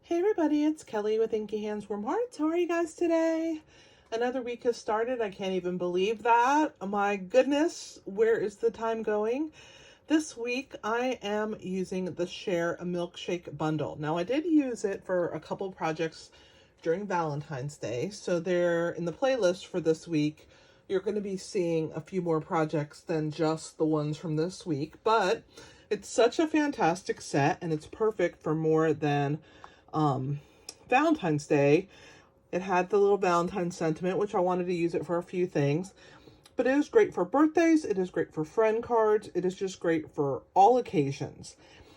Hey everybody, it's Kelly with Inky Hands Warm Hearts. How are you guys today? Another week has started. I can't even believe that. My goodness, where is the time going? This week I am using the Share a Milkshake Bundle. Now I did use it for a couple projects during Valentine's Day. So they're in the playlist for this week. You're going to be seeing a few more projects than just the ones from this week. But it's such a fantastic set and it's perfect for more than Valentine's Day. It had the little Valentine sentiment, which I wanted to use it for a few things, but it is great for birthdays. It is great for friend cards. It is just great for all occasions.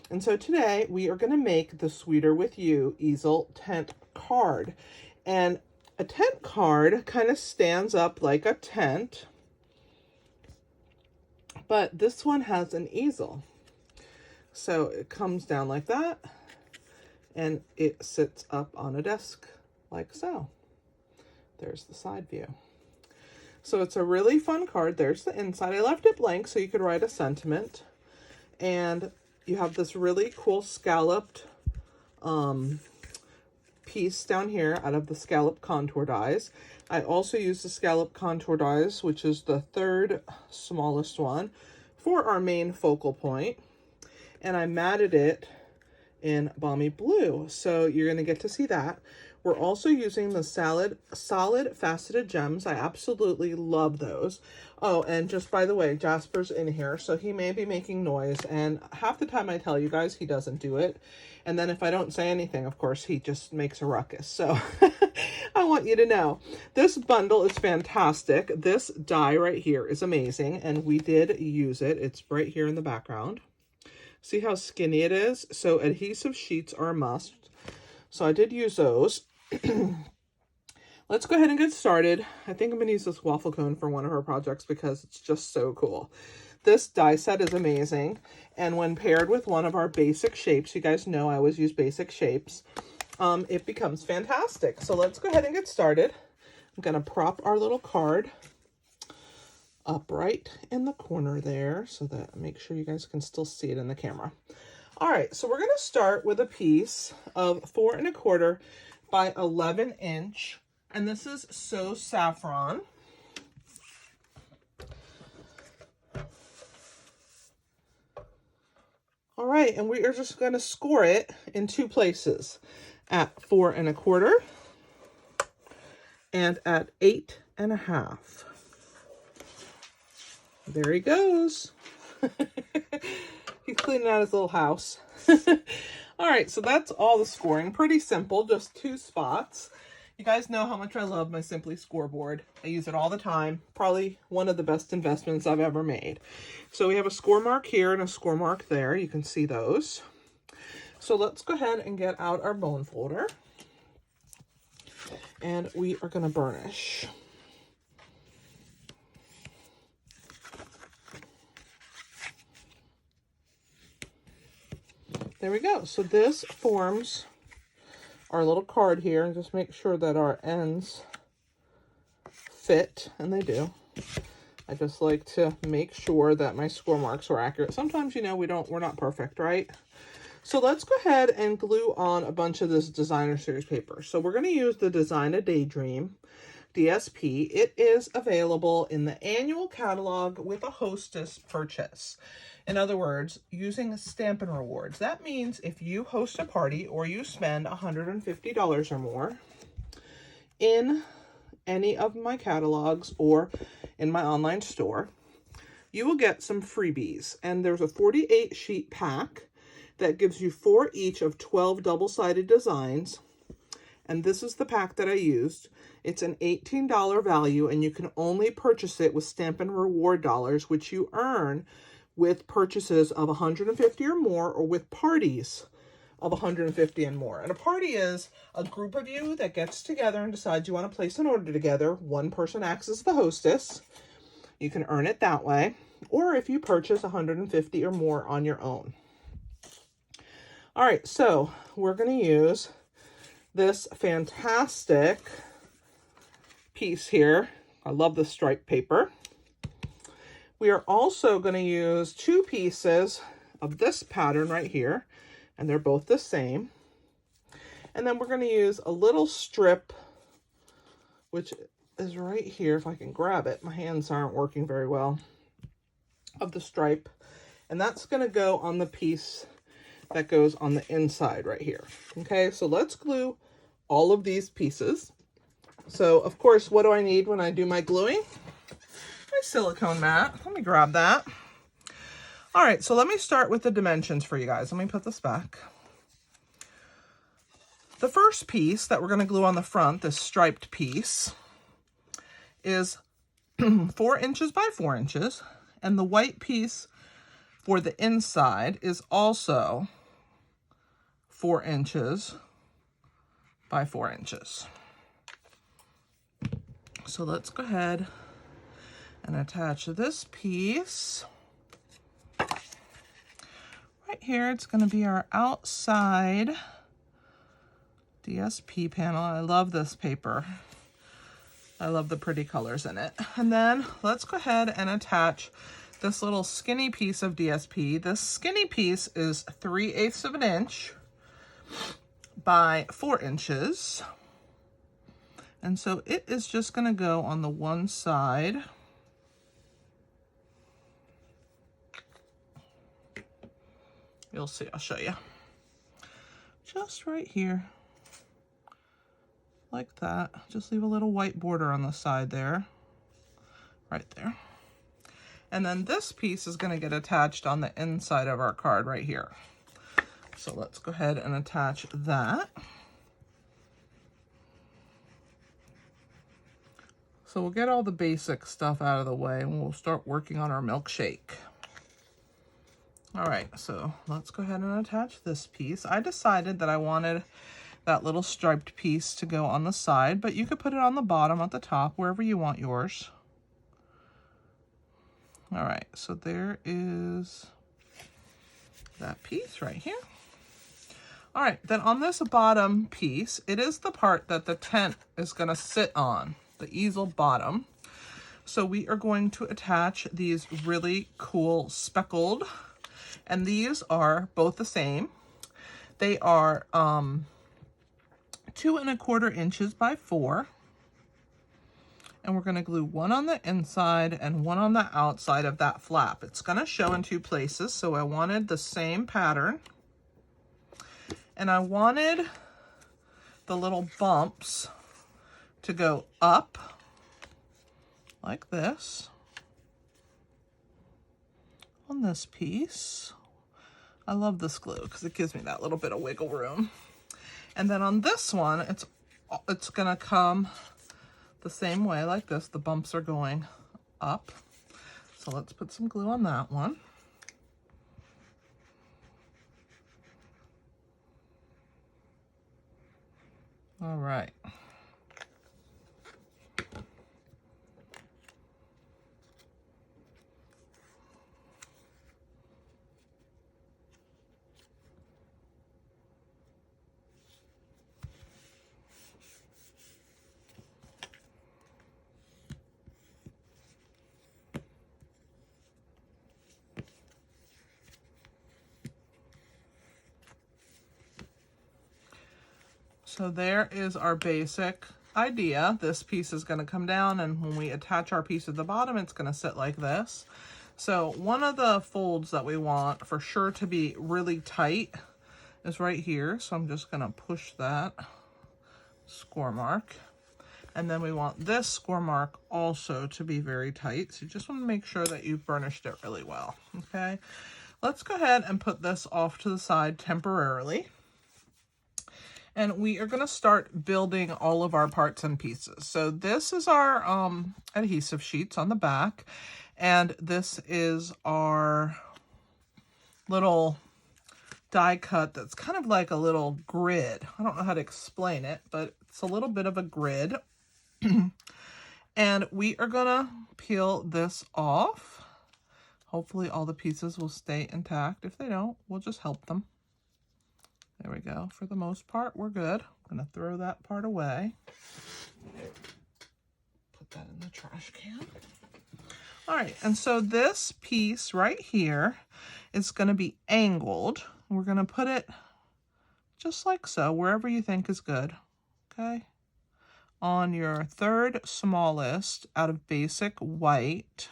And so today we are going to make the Sweeter With You Easel Tent Card. And a tent card kind of stands up like a tent, but this one has an easel. So it comes down like that. And it sits up on a desk like so. There's the side view. So it's a really fun card. There's the inside. I left it blank so you could write a sentiment. And you have this really cool scalloped piece down here out of the scallop contour dies. I also use the scallop contour dies, which is the third smallest one, for our main focal point. And I matted it in Balmy Blue, so you're going to get to see that. We're also using the solid faceted gems. I absolutely love those. Oh, and just by the way, Jasper's in here, so he may be making noise, and half the time I tell you guys he doesn't do it, and then if I don't say anything, of course, he just makes a ruckus. So I want you to know this bundle is fantastic. This die right here is amazing, and we did use it. It's right here in the background. See how skinny it is? So adhesive sheets are a must. So I did use those. Let's go ahead and get started. I think I'm going to use this waffle cone for one of our projects because it's just so cool. This die set is amazing. And when paired with one of our basic shapes, you guys know I always use basic shapes, it becomes fantastic. So let's go ahead and get started. I'm going to prop our little card upright in the corner there so that make sure you guys can still see it in the camera. All right, so we're going to start with a piece of 4 1/4 by 11 inch, and this is So Saffron. All right, and we are just going to score it in 2 places, at 4 1/4 and at 8 1/2. There he goes. He's cleaning out his little house. All right, so that's all the scoring. Pretty simple, just 2 spots. You guys know how much I love my Simply scoreboard. I use it all the time. Probably one of the best investments I've ever made. So we have a score mark here and a score mark there. You can see those. So let's go ahead and get out our bone folder. And we are going to burnish. There we go. So this forms our little card here, and just make sure that our ends fit, and they do. I just like to make sure that my score marks are accurate. Sometimes, you know, we're not perfect, right? So let's go ahead and glue on a bunch of this designer series paper. So we're going to use the Design a Daydream DSP. It is available in the annual catalog with a hostess purchase. In other words, using Stampin' Rewards. That means if you host a party or you spend $150 or more in any of my catalogs or in my online store, you will get some freebies. And there's a 48 sheet pack that gives you 4 each of 12 double-sided designs. And this is the pack that I used. It's an $18 value, and you can only purchase it with Stampin' Reward dollars, which you earn with purchases of $150 or more, or with parties of $150 and more. And a party is a group of you that gets together and decides you want to place an order together. One person acts as the hostess. You can earn it that way. Or if you purchase $150 or more on your own. All right, so we're going to use this fantastic piece here. I love the striped paper. We are also going to use 2 pieces of this pattern right here, and they're both the same. And then we're going to use a little strip, which is right here. If I can grab it, my hands aren't working very well, of the stripe. And that's going to go on the piece that goes on the inside right here. Okay, so let's glue all of these pieces. So, of course, what do I need when I do my gluing? My silicone mat. Let me grab that. All right, so let me start with the dimensions for you guys. Let me put this back. The first piece that we're going to glue on the front, this striped piece, is 4 inches by 4 inches. And the white piece for the inside is also 4 inches by 4 inches. So let's go ahead and attach this piece. Right here, it's going to be our outside DSP panel. I love this paper. I love the pretty colors in it. And then let's go ahead and attach this little skinny piece of DSP. This skinny piece is 3/8 of an inch by 4 inches. And so it is just going to go on the one side. You'll see, I'll show you. Just right here. Like that. Just leave a little white border on the side there. Right there. And then this piece is going to get attached on the inside of our card right here. So let's go ahead and attach that. So we'll get all the basic stuff out of the way and we'll start working on our milkshake. All right, so let's go ahead and attach this piece. I decided that I wanted that little striped piece to go on the side, but you could put it on the bottom, at the top, wherever you want yours. All right, so there is that piece right here. All right, then on this bottom piece, it is the part that the tent is gonna sit on, the easel bottom. So we are going to attach these really cool speckled, and these are both the same. They are 2 1/4 inches by 4. And we're going to glue one on the inside and one on the outside of that flap. It's going to show in 2 places, so I wanted the same pattern. And I wanted the little bumps to go up like this on this piece. I love this glue because it gives me that little bit of wiggle room. And then on this one, it's going to come the same way like this. The bumps are going up. So let's put some glue on that one. All right. So there is our basic idea. This piece is going to come down, and when we attach our piece at the bottom, it's going to sit like this. So one of the folds that we want for sure to be really tight is right here. So I'm just going to push that score mark. And then we want this score mark also to be very tight. So you just want to make sure that you've burnished it really well. Okay. Let's go ahead and put this off to the side temporarily. And we are going to start building all of our parts and pieces. So this is our adhesive sheets on the back. And this is our little die cut that's kind of like a little grid. I don't know how to explain it, but it's a little bit of a grid. And we are going to peel this off. Hopefully all the pieces will stay intact. If they don't, we'll just help them. There we go. For the most part, we're good. I'm going to throw that part away. Put that in the trash can. All right, and so this piece right here is going to be angled. We're going to put it just like so, wherever you think is good, okay? On your third smallest out of basic white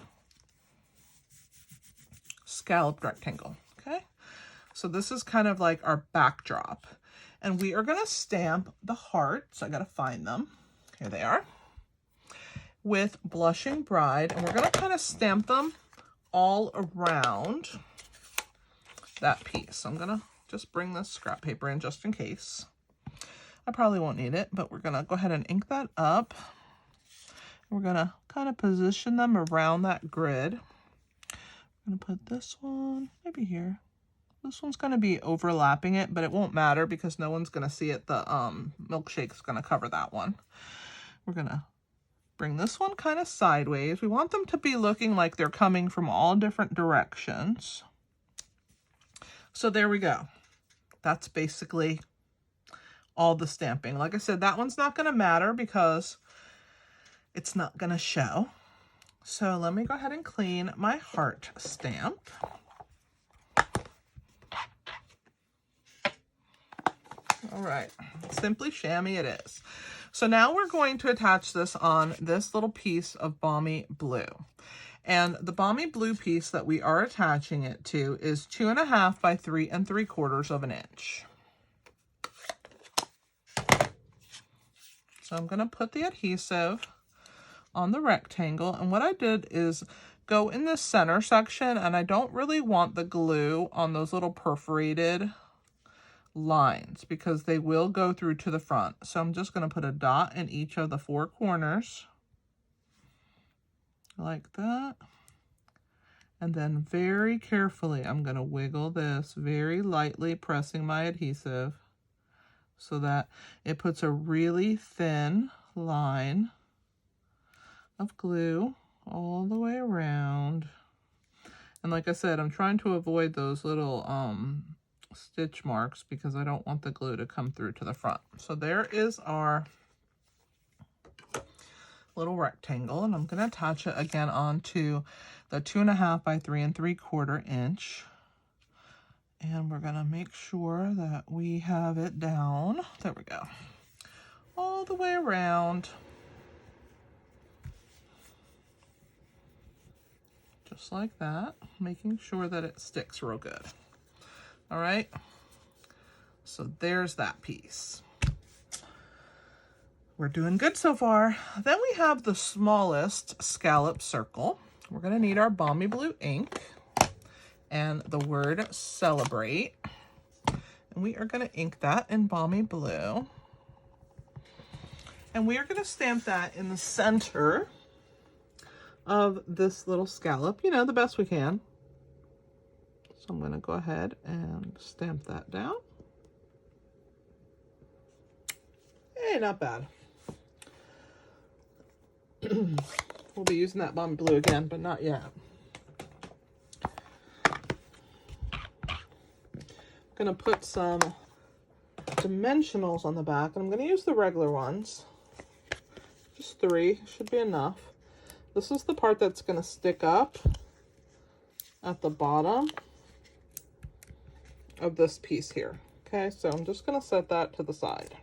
scalloped rectangle, okay? So this is kind of like our backdrop. And we are gonna stamp the hearts. I gotta find them. Here they are. With Blushing Bride, and we're gonna kind of stamp them all around that piece. So I'm gonna just bring this scrap paper in just in case. I probably won't need it, but we're gonna go ahead and ink that up. We're gonna kind of position them around that grid. I'm gonna put this one maybe here. This one's gonna be overlapping it, but it won't matter because no one's gonna see it. The milkshake's gonna cover that one. We're gonna bring this one kind of sideways. We want them to be looking like they're coming from all different directions. So there we go. That's basically all the stamping. Like I said, that one's not going to matter because it's not going to show. So let me go ahead and clean my heart stamp. All right, Simply Chamois it is. So now we're going to attach this on this little piece of Balmy Blue. And the Balmy Blue piece that we are attaching it to is 2.5 by 3 3/4 inches. So I'm going to put the adhesive on the rectangle. And what I did is go in the center section, and I don't really want the glue on those little perforated lines because they will go through to the front. So I'm just going to put a dot in each of the 4 corners like that. And then very carefully, I'm going to wiggle this very lightly, pressing my adhesive so that it puts a really thin line of glue all the way around. And like I said, I'm trying to avoid those little stitch marks because I don't want the glue to come through to the front. So there is our little rectangle, and I'm going to attach it again onto the 2.5 by 3 3/4 inch. And we're going to make sure that we have it down. There we go. All the way around. Just like that, making sure that it sticks real good. All right, so there's that piece. We're doing good so far. Then we have the smallest scallop circle. We're gonna need our Balmy Blue ink and the word Celebrate. And we are gonna ink that in Balmy Blue. And we are gonna stamp that in the center of this little scallop, you know, the best we can. So I'm going to go ahead and stamp that down. Hey, not bad. We'll be using that Balmy Blue again, but not yet. I'm going to put some dimensionals on the back, and I'm going to use the regular ones. Just 3 should be enough. This is the part that's going to stick up at the bottom of this piece here. Okay, so I'm just going to set that to the side.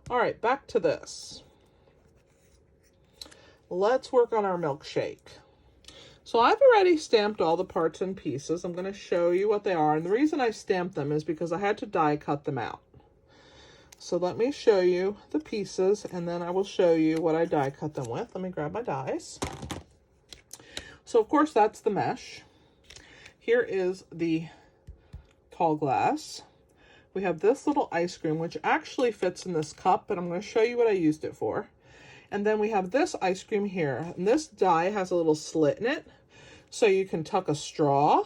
All right, back to this. Let's work on our milkshake. So I've already stamped all the parts and pieces. I'm going to show you what they are. And the reason I stamped them is because I had to die cut them out. So let me show you the pieces, and then I will show you what I die cut them with. Let me grab my dies. So of course that's the mesh. Here is the tall glass. We have this little ice cream, which actually fits in this cup, but I'm going to show you what I used it for. And then we have this ice cream here, and this die has a little slit in it, so you can tuck a straw,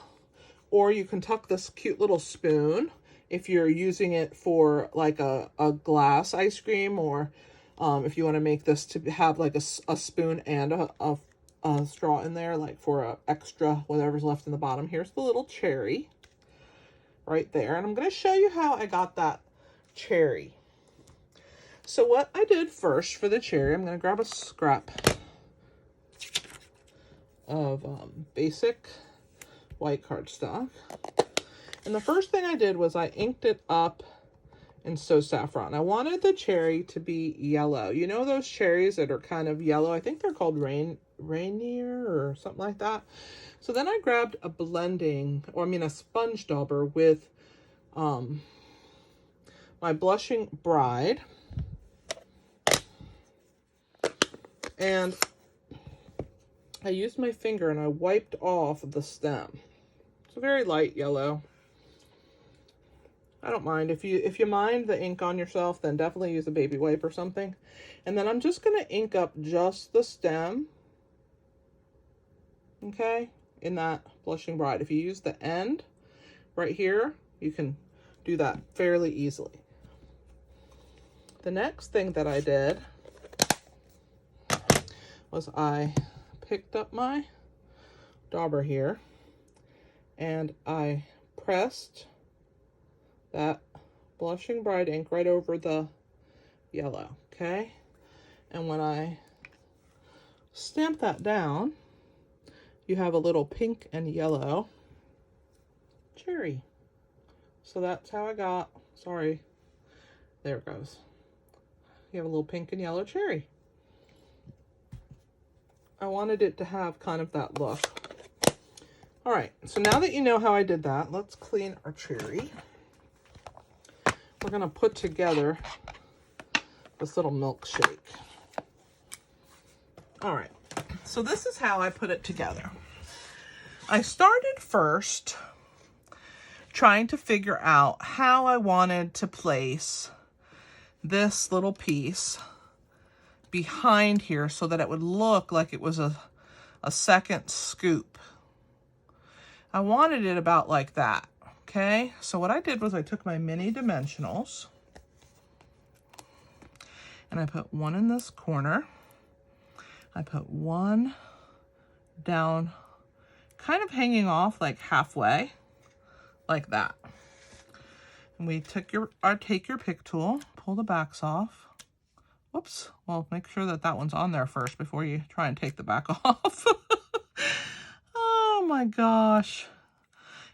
or you can tuck this cute little spoon if you're using it for like a glass ice cream, or if you want to make this to have like a spoon and a straw in there, like for a extra whatever's left in the bottom. Here's the little cherry right there, and I'm going to show you how I got that cherry. So what I did first for the cherry, I'm going to grab a scrap of basic white cardstock. And the first thing I did was I inked it up in So Saffron. I wanted the cherry to be yellow. You know those cherries that are kind of yellow? I think they're called Rainier or something like that. So then I grabbed a a sponge dauber with my Blushing Bride. And I used my finger and I wiped off the stem. It's a very light yellow. I don't mind. If you mind the ink on yourself, then definitely use a baby wipe or something. And then I'm just going to ink up just the stem. Okay? In that Blushing Bride. If you use the end right here, you can do that fairly easily. The next thing that I did was I picked up my dauber here and I pressed that Blushing Bride ink right over the yellow, okay? And when I stamp that down, you have a little pink and yellow cherry. So that's how I got, sorry, there it goes. You have a little pink and yellow cherry. I wanted it to have kind of that look. All right, so now that you know how I did that, let's clean our cherry. We're gonna put together this little milkshake. All right, so this is how I put it together. I started first trying to figure out how I wanted to place this little piece behind here so that it would look like it was a second scoop. I wanted it about like that, okay? So what I did was I took my mini dimensionals and I put one in this corner. I put one down, kind of hanging off like halfway, like that. And we take your pick tool, pull the backs off. Whoops. Well, make sure that that one's on there first before you try and take the back off. Oh my gosh.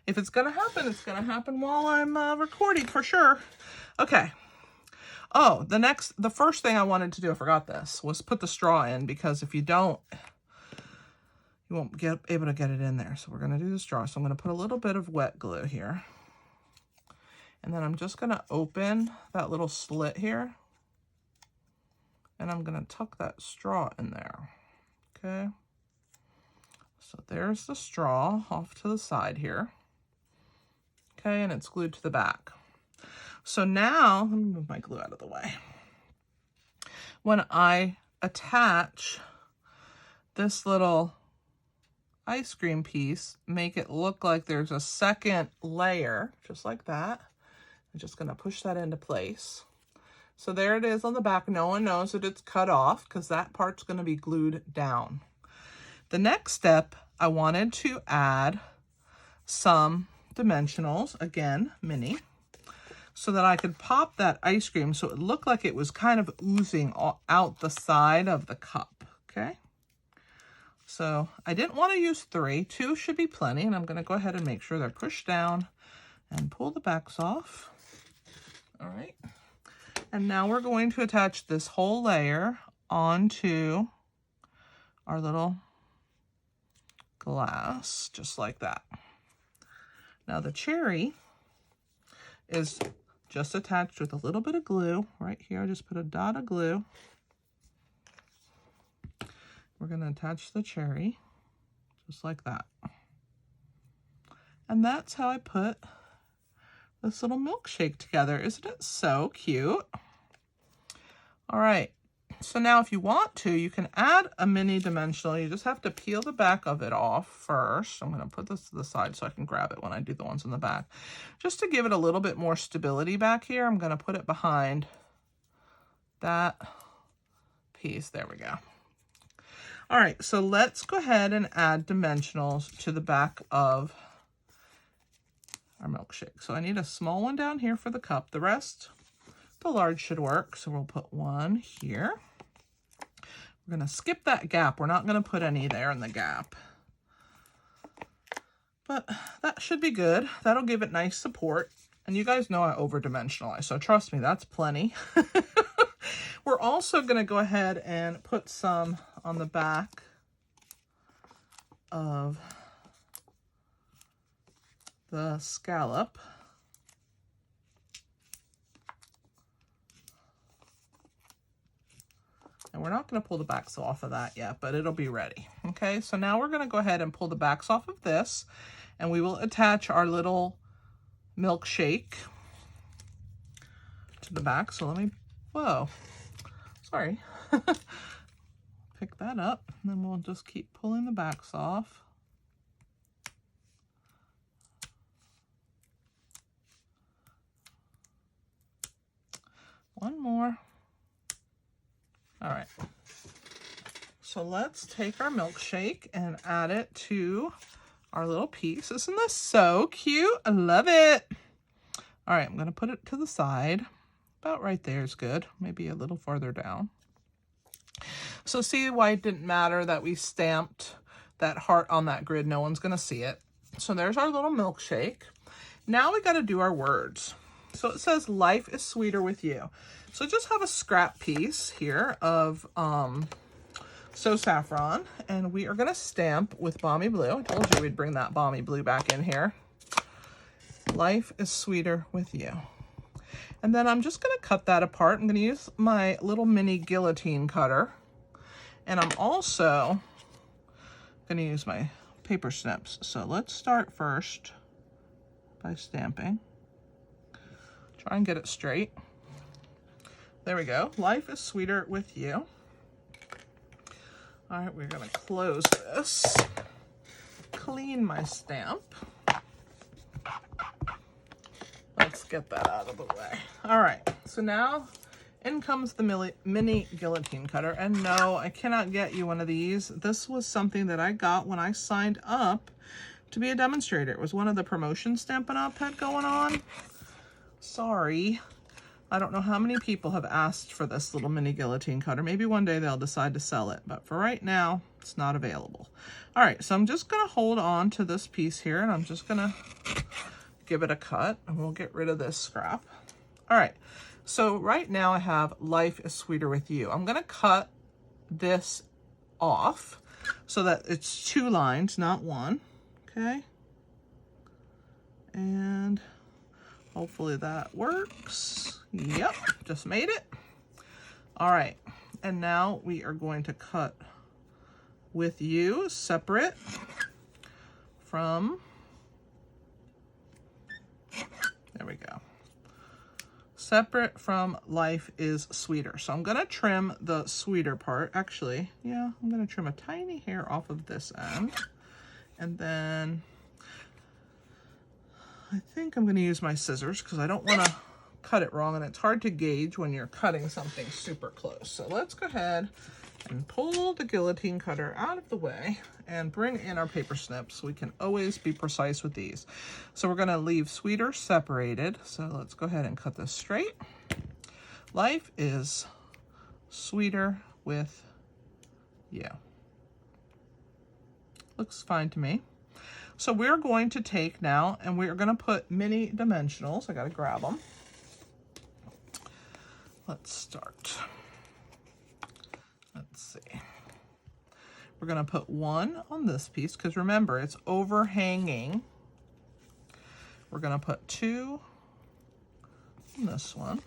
If it's going to happen, it's going to happen while I'm recording for sure. Okay. Oh, the first thing I wanted to do, I forgot this, was put the straw in, because if you don't, you won't be able to get it in there. So we're going to do the straw. So I'm going to put a little bit of wet glue here. And then I'm just going to open that little slit here. And I'm going to tuck that straw in there, okay? So there's the straw off to the side here, okay? And it's glued to the back. So now, let me move my glue out of the way. When I attach this little ice cream piece, make it look like there's a second layer, just like that. I'm just going to push that into place. So there it is on the back. No one knows that it's cut off because that part's going to be glued down. The next step, I wanted to add some dimensionals, again, mini, so that I could pop that ice cream so it looked like it was kind of oozing out the side of the cup, okay? So I didn't want to use 3. 2 should be plenty, and I'm going to go ahead and make sure they're pushed down and pull the backs off. All right. And now we're going to attach this whole layer onto our little glass, just like that. Now the cherry is just attached with a little bit of glue. Right here, I just put a dot of glue. We're going to attach the cherry, just like that. And that's how I put this little milkshake together. Isn't it so cute? All right, so now if you want to, you can add a mini dimensional. You just have to peel the back of it off first. I'm going to put this to the side so I can grab it when I do the ones in the back. Just to give it a little bit more stability back here, I'm going to put it behind that piece. There we go. All right, so let's go ahead and add dimensionals to the back of our milkshake. So I need a small one down here for the cup. The rest, the large should work. So we'll put one here. We're going to skip that gap. We're not going to put any there in the gap. But that should be good. That'll give it nice support. And you guys know I over-dimensionalize, so trust me, that's plenty. We're also going to go ahead and put some on the back of the scallop. And we're not going to pull the backs off of that yet, but it'll be ready. Okay, so now we're going to go ahead and pull the backs off of this, and we will attach our little milkshake to the back. So let me, whoa, sorry. Pick that up, and then we'll just keep pulling the backs off. One more. All right. So let's take our milkshake and add it to our little piece. Isn't this so cute? I love it. All right, I'm going to put it to the side. About right there is good. Maybe a little farther down. So see why it didn't matter that we stamped that heart on that grid? No one's going to see it. So there's our little milkshake. Now we got to do our words. So it says, life is sweeter with you. So just have a scrap piece here of So Saffron, and we are going to stamp with Balmy Blue. I told you we'd bring that Balmy Blue back in here. Life is sweeter with you. And then I'm just going to cut that apart. I'm going to use my little mini guillotine cutter. And I'm also going to use my paper snips. So let's start first by stamping. Try and get it straight. There we go. Life is sweeter with you. All right, we're going to close this. Clean my stamp. Let's get that out of the way. All right, so now in comes the mini guillotine cutter. And no, I cannot get you one of these. This was something that I got when I signed up to be a demonstrator. It was one of the promotions Stampin' Up had going on. Sorry. I don't know how many people have asked for this little mini guillotine cutter. Maybe one day they'll decide to sell it, but for right now, it's not available. All right, so I'm just gonna hold on to this piece here, and I'm just gonna give it a cut, and we'll get rid of this scrap. All right, so right now I have life is sweeter with you. I'm gonna cut this off so that it's 2 lines, not 1, okay? And hopefully that works. Yep, just made it. All right, and now we are going to cut with you separate from, there we go, separate from life is sweeter. So I'm gonna trim the sweeter part. Actually, yeah, I'm gonna trim a tiny hair off of this end, and then I think I'm gonna use my scissors because I don't wanna cut it wrong, and it's hard to gauge when you're cutting something super close. So let's go ahead and pull the guillotine cutter out of the way and bring in our paper snips. We can always be precise with these. So we're gonna leave sweeter separated. So let's go ahead and cut this straight. Life is sweeter with you. Looks fine to me. So we're going to take now, and we're going to put mini dimensionals. I got to grab them. Let's start. Let's see. We're going to put 1 on this piece because remember, it's overhanging. We're going to put 2 on this one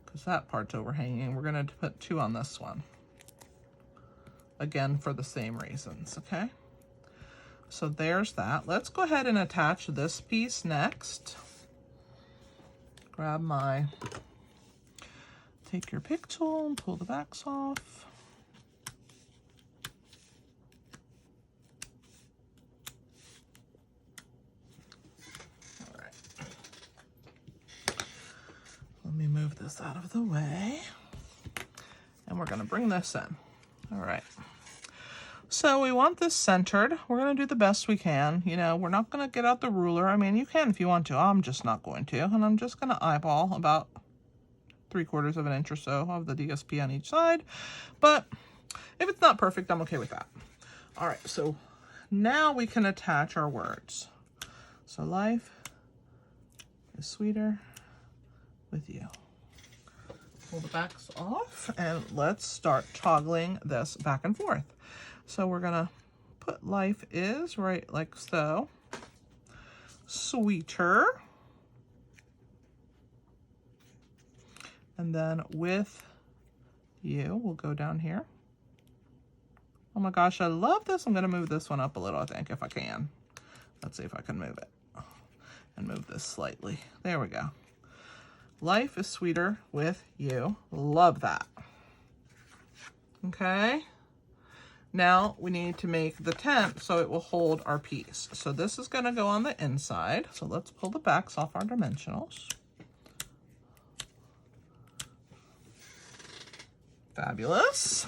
because that part's overhanging. We're going to put 2 on this one. Again, for the same reasons, okay? So there's that. Let's go ahead and attach this piece next. Grab my, take your pick tool and pull the backs off. All right. Let me move this out of the way. And we're gonna bring this in. All right. So we want this centered. We're going to do the best we can. You know, we're not going to get out the ruler. I mean, you can if you want to. I'm just not going to. And I'm just going to eyeball about 3/4 of an inch or so of the DSP on each side. But if it's not perfect, I'm okay with that. All right. So now we can attach our words. So life is sweeter with you. Pull the backs off and let's start toggling this back and forth. So we're gonna put life is right like so. Sweeter. And then with you, we'll go down here. Oh my gosh, I love this. I'm gonna move this one up a little, I think, if I can. Let's see if I can move it. And move this slightly. There we go. Life is sweeter with you. Love that. Okay. Now we need to make the tent so it will hold our piece. So this is gonna go on the inside. So let's pull the backs off our dimensionals. Fabulous.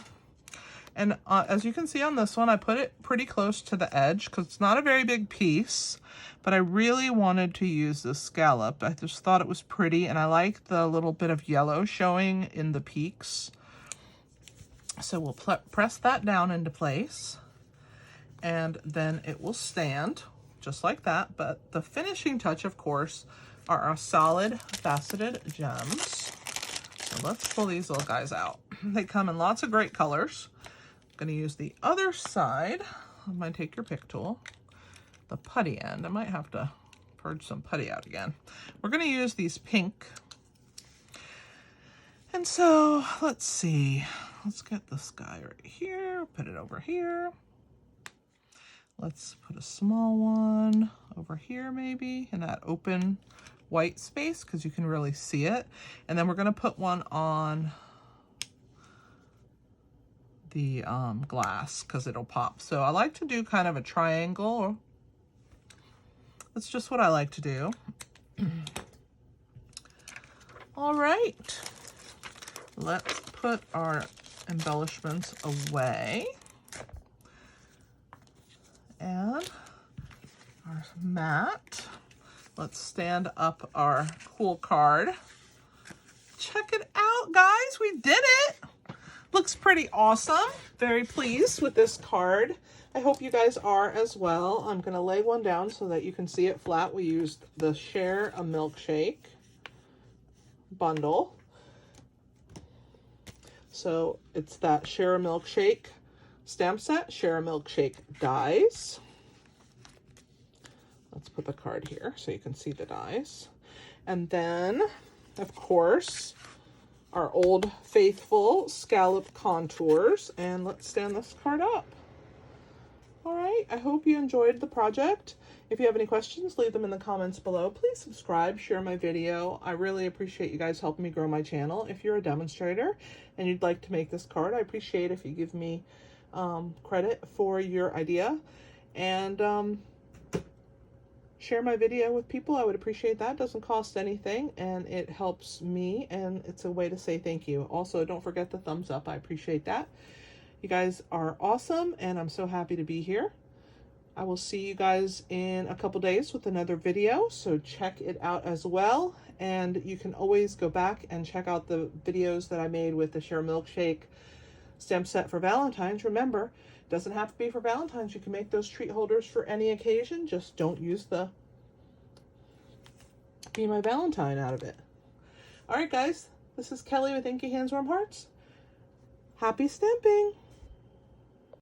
And as you can see on this one, I put it pretty close to the edge because it's not a very big piece, but I really wanted to use this scallop. I just thought it was pretty, and I like the little bit of yellow showing in the peaks. So we'll press that down into place, and then it will stand just like that. But the finishing touch, of course, are our solid faceted gems. So let's pull these little guys out. They come in lots of great colors. I'm going to use the other side. I'm going to take your pick tool, the putty end. I might have to purge some putty out again. We're going to use these pink. And so let's see. Let's get this guy right here. Put it over here. Let's put a small one over here maybe in that open white space because you can really see it. And then we're going to put one on the glass because it'll pop. So I like to do kind of a triangle. That's just what I like to do. All right, let's put our embellishments away. And our mat. Let's stand up our cool card. Check it out, guys. We did it. Looks pretty awesome. Very pleased with this card. I hope you guys are as well. I'm going to lay one down so that you can see it flat. We used the Share a Milkshake bundle. So it's that Share a Milkshake stamp set, Share a Milkshake dies. Let's put the card here so you can see the dies. And then, of course, our old faithful scallop contours. And let's stand this card up. All right, I hope you enjoyed the project. If you have any questions, leave them in the comments below. Please subscribe, share my video. I really appreciate you guys helping me grow my channel. If you're a demonstrator and you'd like to make this card, I appreciate if you give me credit for your idea. And share my video with people. I would appreciate that. It doesn't cost anything and it helps me, and it's a way to say thank you. Also, don't forget the thumbs up. I appreciate that. You guys are awesome and I'm so happy to be here. I will see you guys in a couple days with another video, so check it out as well. And you can always go back and check out the videos that I made with the Share Milkshake stamp set for Valentine's. Remember, it doesn't have to be for Valentine's. You can make those treat holders for any occasion. Just don't use the Be My Valentine out of it. All right, guys, this is Kelly with Inky Hands Warm Hearts. Happy stamping!